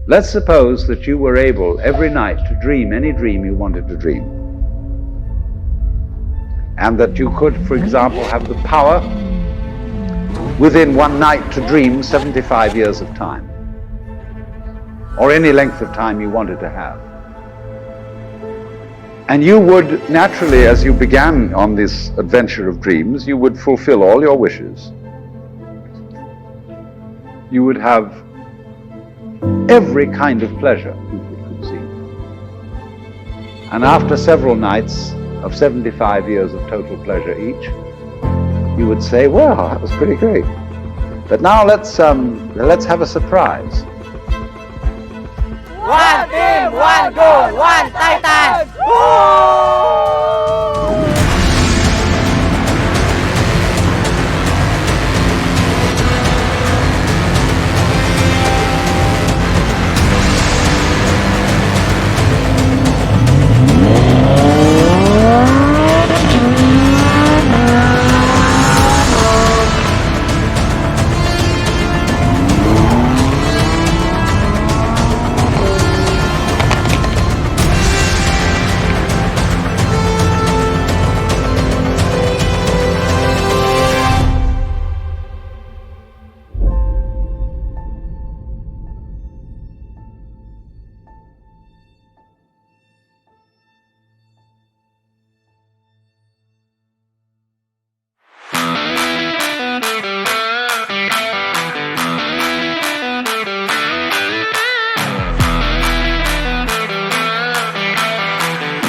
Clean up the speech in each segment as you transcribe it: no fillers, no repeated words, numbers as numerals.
Let's suppose that you were able every night to dream any dream you wanted to dream. And that you could, for example, have the power within one night to dream 75 years of time, or any length of time you wanted to have. And you would naturally, as you began on this adventure of dreams, you would fulfill all your wishes. You would have every kind of pleasure you could conceive. And after several nights of 75 years of total pleasure each, you would say, well, that was pretty great. But now let's have a surprise. One team, one goal, one Titans!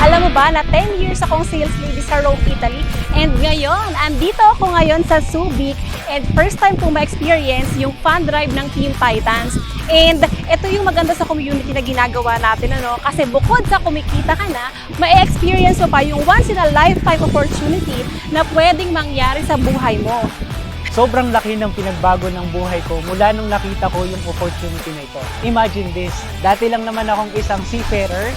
Alam mo ba na 10 years akong sales lady sa Rome, Italy? And ngayon, andito ako ngayon sa Subic and first time kong ma-experience yung fun drive ng Team Titans. And ito yung maganda sa community na ginagawa natin, ano? Kasi bukod sa kumikita ka na, ma-experience mo pa yung once in a lifetime opportunity na pwedeng mangyari sa buhay mo. Sobrang laki ng pinagbago ng buhay ko mula nung nakita ko yung opportunity na ito. Imagine this, dati lang naman akong isang seafarer,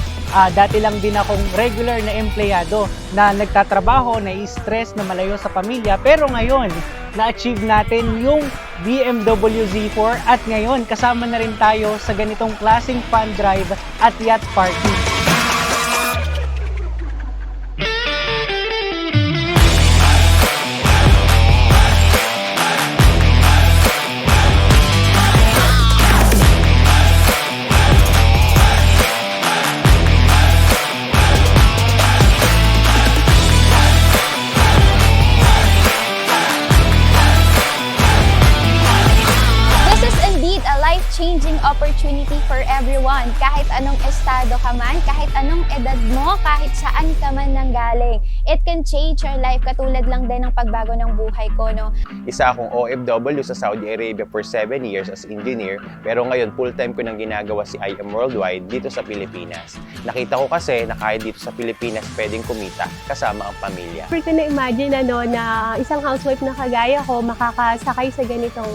dati lang din akong regular na empleyado na nagtatrabaho, na-stress, na malayo sa pamilya. Pero ngayon, na-achieve natin yung BMW Z4 at ngayon kasama na rin tayo sa ganitong klaseng fun drive at yacht party. Changing opportunity for everyone. Kahit anong estado ka man, kahit anong edad mo, kahit saan ka man nanggaling. It can change your life. Katulad lang din ng pagbago ng buhay ko, no? Isa akong OFW sa Saudi Arabia for 7 years as engineer, pero ngayon full-time ko nang ginagawa si I Am Worldwide dito sa Pilipinas. Nakita ko kasi na kahit dito sa Pilipinas pwedeng kumita kasama ang pamilya. Never ko na-imagine na isang housewife na kagaya ko makakasakay sa ganitong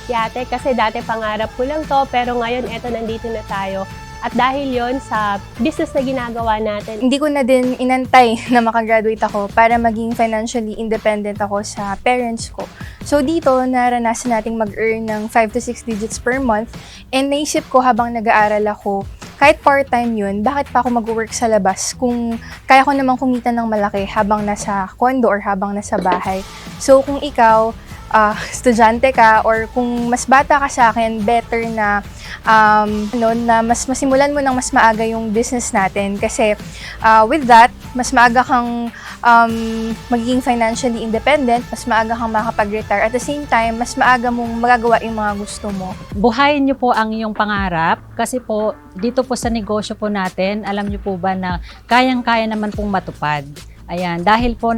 yate kasi dati pangarap ko lang to pero ngayon eto nandito na tayo. At dahil yon sa business na ginagawa natin. Hindi ko na din inantay na makagraduate ako para maging financially independent ako sa parents ko. So dito, naranasan nating mag-earn ng 5 to 6 digits per month and naisip ko habang nag-aaral ako, kahit part-time yun, bakit pa ako mag-work sa labas kung kaya ko namang kumita ng malaki habang nasa condo or habang nasa bahay. So kung ikaw, estudyante ka or kung mas bata ka sa akin, better na na mas masimulan mo ng mas maaga yung business natin kasi with that, mas maaga kang magiging financially independent, mas maaga kang makapag-retire. At the same time, mas maaga mong magagawa yung mga gusto mo. Buhayin niyo po ang iyong pangarap kasi po dito po sa negosyo po natin, alam niyo po ba na kayang-kaya naman pong matupad. Ayan, dahil po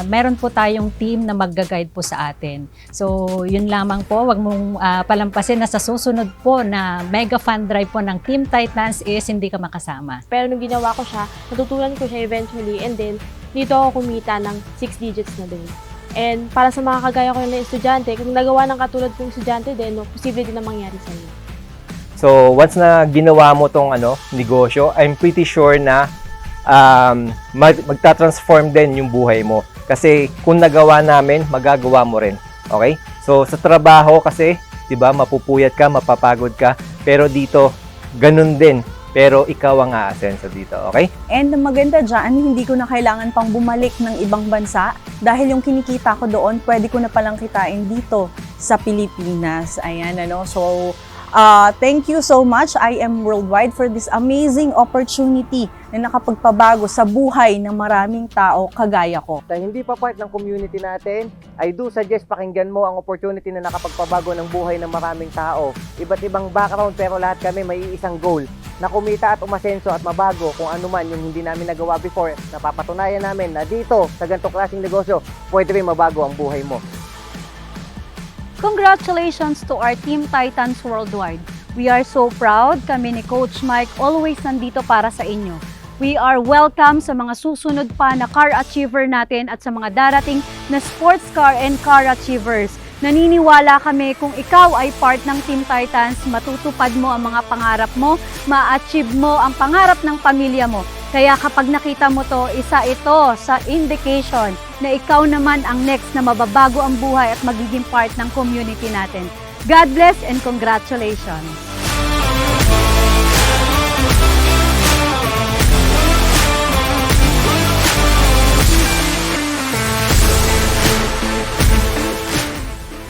meron po tayong team na magga-guide po sa atin. So, yun lamang po, wag mong palampasin na sa susunod po na mega fun drive po ng Team Titans is hindi ka makasama. Pero nung ginawa ko siya, natutunan ko siya eventually and then dito ako kumita ng 6 digits na din. And para sa mga kagaya ko na estudyante, kung nagawa ng katulad kong estudyante din, posible din na mangyari sa inyo. So, once na ginawa mo tong negosyo, I'm pretty sure na magta-transform din yung buhay mo. Kasi kung nagawa namin, magagawa mo rin. Okay? So, sa trabaho kasi, 'di ba, mapupuyat ka, mapapagod ka, pero dito ganun din. Pero ikaw ang aasenso dito, okay? And ang maganda dyan, hindi ko na kailangan pang bumalik ng ibang bansa dahil yung kinikita ko doon, pwede ko na palang kitain dito sa Pilipinas. Ayan, ano. So, thank you so much, IM Worldwide, for this amazing opportunity na nakapagpabago sa buhay ng maraming tao kagaya ko. Sa hindi pa part ng community natin, I do suggest pakinggan mo ang opportunity na nakapagpabago ng buhay ng maraming tao. Iba't ibang background pero lahat kami may isang goal na kumita at umasenso at mabago kung ano man yung hindi namin nagawa before. Napapatunayan namin na dito sa ganitong klaseng negosyo, pwede rin mabago ang buhay mo. Congratulations to our Team Titans Worldwide. We are so proud. Kami ni Coach Mike always nandito para sa inyo. We are welcome sa mga susunod pa na car achiever natin at sa mga darating na sports car and car achievers. Naniniwala kami kung ikaw ay part ng Team Titans, matutupad mo ang mga pangarap mo, ma-achieve mo ang pangarap ng pamilya mo. Kaya kapag nakita mo to, isa ito sa indication na ikaw naman ang next na mababago ang buhay at magiging part ng community natin. God bless and congratulations!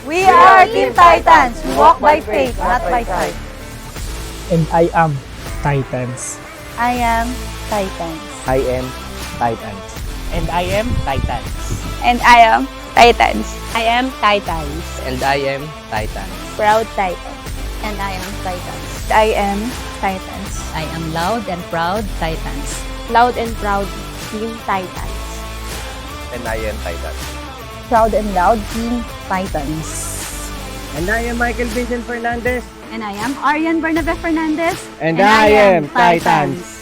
We are Team Titans. We walk by faith, not by sight. And I am Titans. I am Titans. I am Titans. And I am Titans. And I am Titans. I am Titans. And I am Titans. Proud Titans. And I am Titans. I am Titans. I am loud and proud Titans. Loud and proud Team Titans. And I am Titans. Proud and loud Team Titans. And I am Michael Vincent Fernandez. And I am Arian Bernabe Fernandez. And I am Titans.